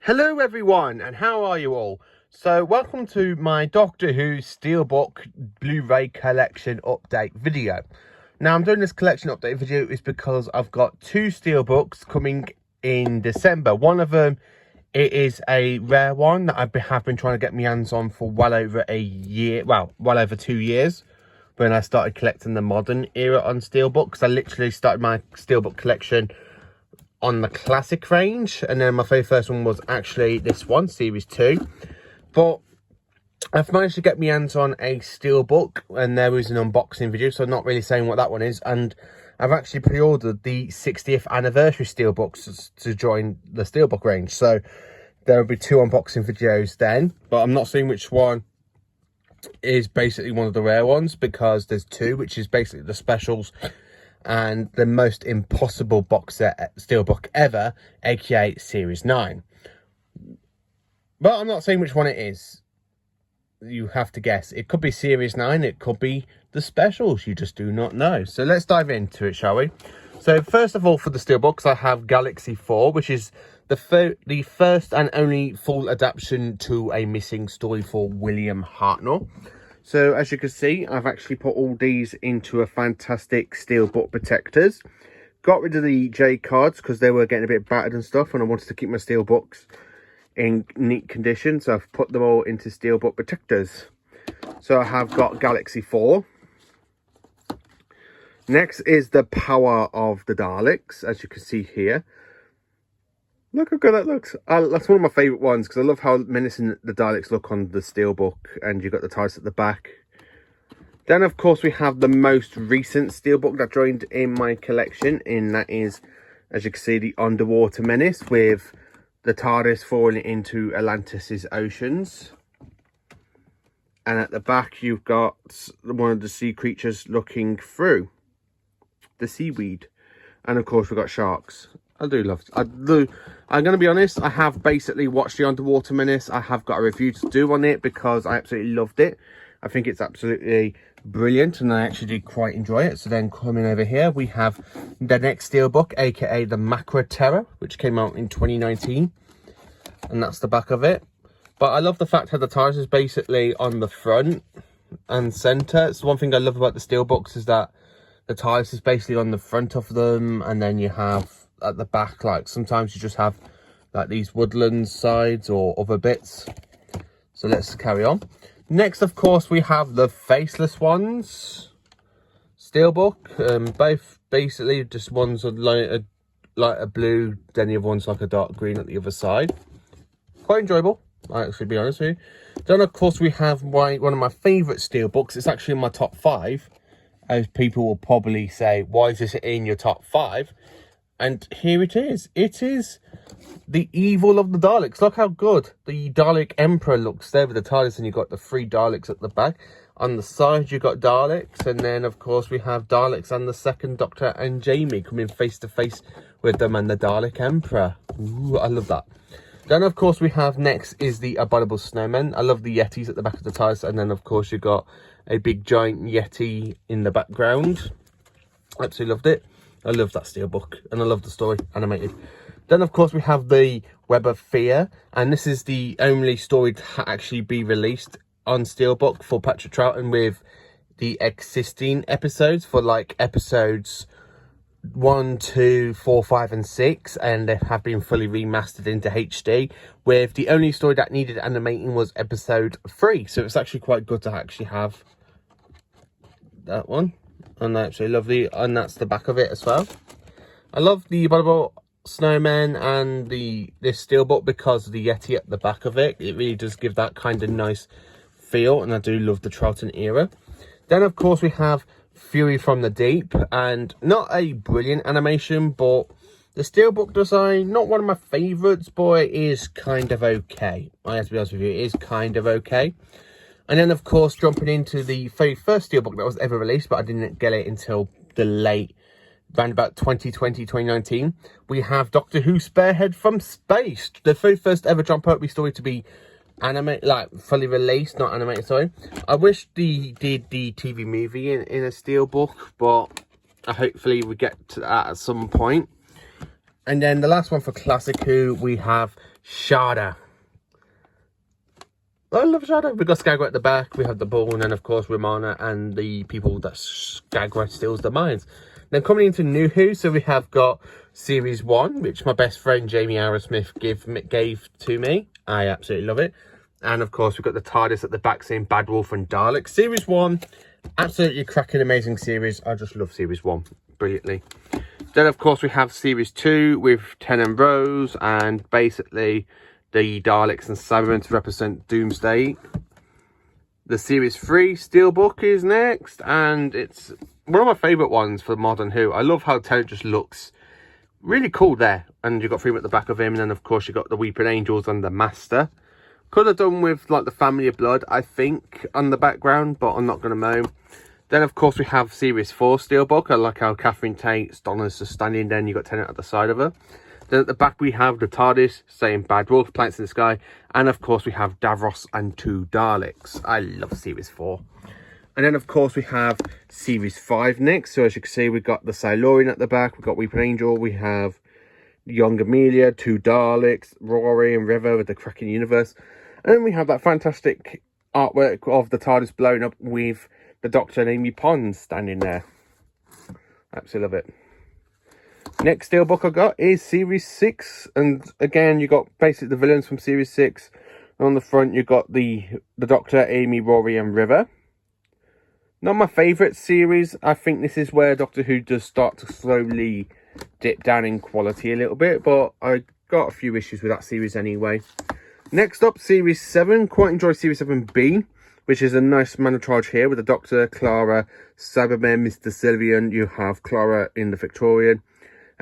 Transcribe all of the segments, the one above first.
Hello everyone, and how are you all? So welcome to my Doctor Who Steelbook Blu-ray Collection update video. Now I'm doing this collection update video is because I've got two Steelbooks coming in December. One of them, it is a rare one that I have been trying to get my hands on for well over a year, well over 2 years, when I started collecting the modern era on Steelbooks. I literally started my Steelbook collection on the classic range, and then my very first one was actually this one, series 2. But I've managed to get my hands on a Steelbook, and there is an unboxing video, so I'm not really saying what that one is. And I've actually pre-ordered the 60th anniversary Steelbooks to join the Steelbook range, so there will be 2 unboxing videos then, but I'm not saying which one is basically one of the rare ones, because there's 2, which is basically the specials and the most impossible box set Steelbook ever, aka Series 9. But I'm not saying which one it is. You have to guess. It could be Series 9, it could be the specials, you just do not know. So let's dive into it, shall we? So first of all, for the Steelbooks, I have Galaxy 4, which is the first and only full adaptation to a missing story for William Hartnell. So as you can see, I've actually put all these into a fantastic Steelbook protectors. Got rid of the J cards because they were getting a bit battered and stuff, and I wanted to keep my Steelbooks in neat condition, so I've put them all into Steelbook protectors. So I have got Galaxy 4. Next is the Power of the Daleks, as you can see here. Look how good that looks. That's one of my favourite ones, because I love how menacing the Daleks look on the Steelbook, and you've got the TARDIS at the back. Then, of course, we have the most recent Steelbook that joined in my collection, and that is, as you can see, the Underwater Menace, with the TARDIS falling into Atlantis' oceans. And at the back, you've got one of the sea creatures looking through the seaweed. And, of course, we've got sharks. I'm going to be honest, I have basically watched the Underwater Menace. I have got a review to do on it because I absolutely loved it. I think it's absolutely brilliant, and I actually did quite enjoy it. So then coming over here, we have the next Steelbook, aka the Macra Terror, which came out in 2019. And that's the back of it. But I love the fact how the TARDIS is basically on the front and centre. It's one thing I love about the Steelbooks is that the TARDIS is basically on the front of them, and then you have at the back, like sometimes you just have like these woodland sides or other bits. So let's carry on. Next, of course, we have the faceless ones Steelbook. Both basically just one's a lighter blue, then the other one's like a dark green at the other side. Quite enjoyable, I actually, be honest with you. Then of course we have one of my favourite Steelbooks. It's actually in my top 5, as people will probably say, why is this in your top 5? And here it is. It is the Evil of the Daleks. Look how good the Dalek Emperor looks there with the TARDIS, and you've got the 3 Daleks at the back. On the side, you've got Daleks, and then, of course, we have Daleks and the 2nd Doctor and Jamie coming face to face with them and the Dalek Emperor. Ooh, I love that. Then, of course, we have next is the Abominable Snowmen. I love the Yetis at the back of the TARDIS, and then, of course, you've got a big giant Yeti in the background. Absolutely loved it. I love that Steelbook, and I love the story, animated. Then, of course, we have the Web of Fear, and this is the only story to actually be released on Steelbook for Patrick Troughton, with the existing episodes for like episodes 1, 2, 4, 5, and 6, and they have been fully remastered into HD, with the only story that needed animating was episode 3. So it's actually quite good to actually have that one. And absolutely lovely, and that's the back of it as well. I love the Abominable Snowmen and this Steelbook because of the Yeti at the back of it. It really does give that kind of nice feel, and I do love the Troughton era. Then, of course, we have Fury from the Deep, and not a brilliant animation, but the Steelbook design, not one of my favourites, but it is kind of okay. I have to be honest with you, it is kind of okay. And then, of course, jumping into the very first Steelbook that was ever released, but I didn't get it until the late, around about 2020, 2019. We have Doctor Who Spearhead from Space. The very first ever John Pertwee story to be animated, like fully released, not animated, sorry. I wish they did the TV movie in a Steelbook, but hopefully we get to that at some point. And then the last one for Classic Who, we have Shada. I love Shada. We've got Skagra at the back. We have the ball, and then of course Romana and the people that Skagra steals their minds. Then coming into New Who, so we have got Series 1, which my best friend Jamie Arrowsmith gave to me. I absolutely love it. And of course we've got the TARDIS at the back saying Bad Wolf and Dalek. Series 1, absolutely cracking, amazing series. I just love Series 1 brilliantly. Then of course we have Series 2 with Ten and Rose, and basically the Daleks and Cybermen to represent Doomsday. The Series 3 Steelbook is next, and it's one of my favourite ones for Modern Who. I love how Tennant just looks really cool there. And you've got Freeman at the back of him, and then of course you've got the Weeping Angels and the Master. Could have done with like the Family of Blood, I think, on the background, but I'm not going to moan. Then of course we have Series 4 Steelbook. I like how Catherine Tate's Donna's just standing there, and you've got Tennant at the side of her. Then at the back we have the TARDIS saying Bad Wolf, Planets in the Sky. And of course we have Davros and 2 Daleks. I love Series 4. And then of course we have Series 5 next. So as you can see, we've got the Silurian at the back. We've got Weeping Angel. We have Young Amelia, 2 Daleks, Rory and River with the Cracking Universe. And then we have that fantastic artwork of the TARDIS blowing up with the Doctor and Amy Pond standing there. Absolutely love it. Next steelbook I got is Series 6, and again you got basically the villains from Series 6. And on the front you got the Doctor, Amy, Rory and River. Not my favourite series. I think this is where Doctor Who does start to slowly dip down in quality a little bit, but I got a few issues with that series anyway. Next up, Series 7. Quite enjoy Series 7B, which is a nice man of charge here with the Doctor, Clara, Cybermen, Mr. Sylvian. You have Clara in the Victorian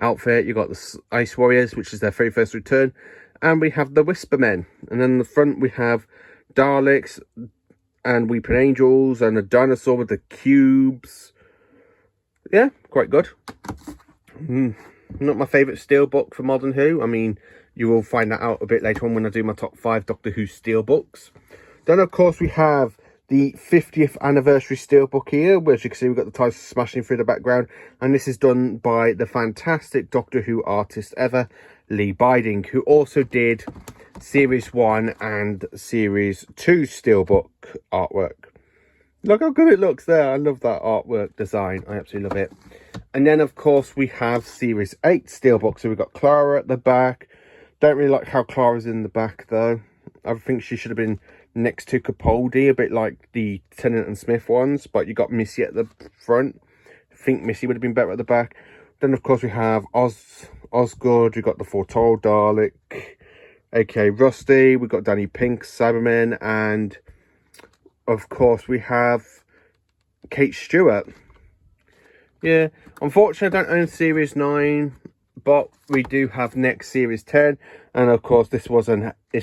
outfit. You got the Ice Warriors, which is their very first return, and we have the Whispermen. And then in the front we have Daleks and Weeping Angels and a dinosaur with the cubes. Yeah, quite good. Not my favourite steelbook for Modern Who. I mean, you will find that out a bit later on when I do my top 5 Doctor Who steelbooks. Then of course we have the 50th anniversary steelbook here, where as you can see we've got the TARDIS smashing through the background, and this is done by the fantastic Doctor Who artist ever, Lee Biding, who also did Series 1 and Series 2 steelbook artwork. Look how good it looks there. I love that artwork design. I absolutely love it. And then of course we have Series 8 steelbook. So we've got Clara at the back. Don't really like how Clara's in the back though. I think she should have been next to Capaldi, a bit like the Tennant and Smith ones, but you got Missy at the front. I think Missy would have been better at the back. Then of course we have Osgood, we've got the Foretold Dalek, aka Rusty, we've got Danny Pink, Cybermen, and of course we have Kate Stewart. Yeah, unfortunately I don't own Series 9, but we do have next Series 10, and of course this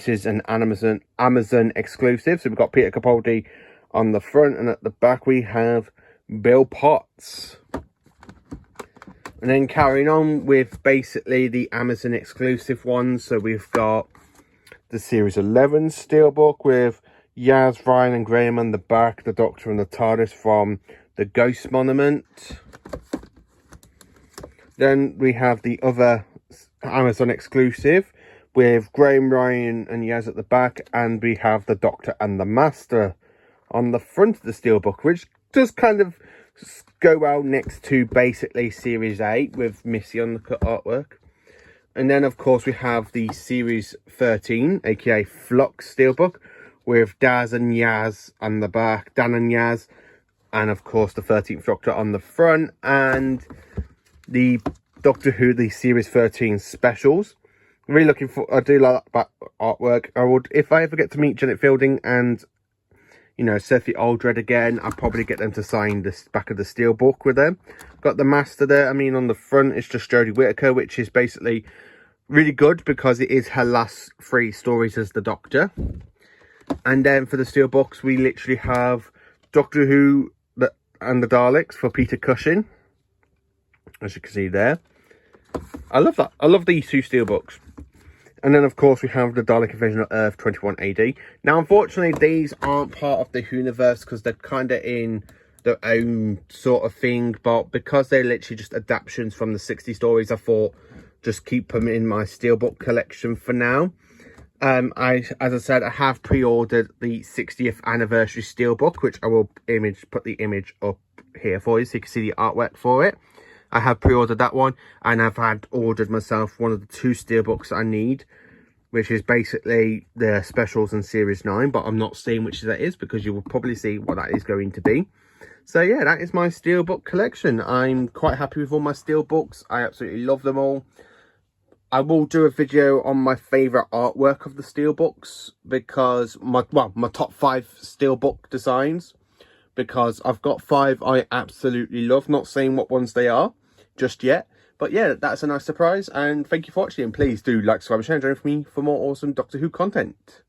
is an Amazon exclusive. So we've got Peter Capaldi on the front, and at the back we have Bill Potts. And then carrying on with basically the Amazon exclusive ones, so we've got the Series 11 steelbook with Yaz, Ryan and Graham on the back, the Doctor and the TARDIS from the Ghost Monument. Then we have the other Amazon exclusive with Graham, Ryan and Yaz at the back, and we have the Doctor and the Master on the front of the steelbook, which does kind of go well next to basically Series 8 with Missy on the cut artwork. And then of course we have the Series 13, aka Flux steelbook, with Daz and Yaz on the back, Dan and Yaz, and of course the 13th Doctor on the front, and the Doctor Who, the Series 13 specials. Really looking for, I do like that artwork. I would, if I ever get to meet Janet Fielding and, you know, Sophie Aldred again, I'll probably get them to sign this back of the steelbook with them. Got the Master there. I mean, on the front it's just Jodie Whittaker, which is basically really good because it is her last 3 stories as the Doctor. And then for the steelbooks we literally have Doctor Who and the Daleks for Peter Cushing, as you can see there. I love that. I love these 2 steelbooks. And then of course we have the Dalek Invasion of Earth 21 AD. Now unfortunately these aren't part of the Whoniverse because they're kind of in their own sort of thing, but because they're literally just adaptations from the 60 stories, I thought just keep them in my steelbook collection for now. As I said, I have pre-ordered the 60th anniversary steelbook, which I will put the image up here for you so you can see the artwork for it. I have pre-ordered that one, and I've ordered myself one of the 2 steelbooks I need, which is basically the specials in series 9, but I'm not saying which that is because you will probably see what that is going to be. So yeah, that is my steelbook collection. I'm quite happy with all my steelbooks. I absolutely love them all. I will do a video on my favourite artwork of the steelbooks, because my top 5 steelbook designs, because I've got 5 I absolutely love. Not saying what ones they are just yet, but yeah, that's a nice surprise. And thank you for watching, and please do like, subscribe, and share, and join me for more awesome Doctor Who content.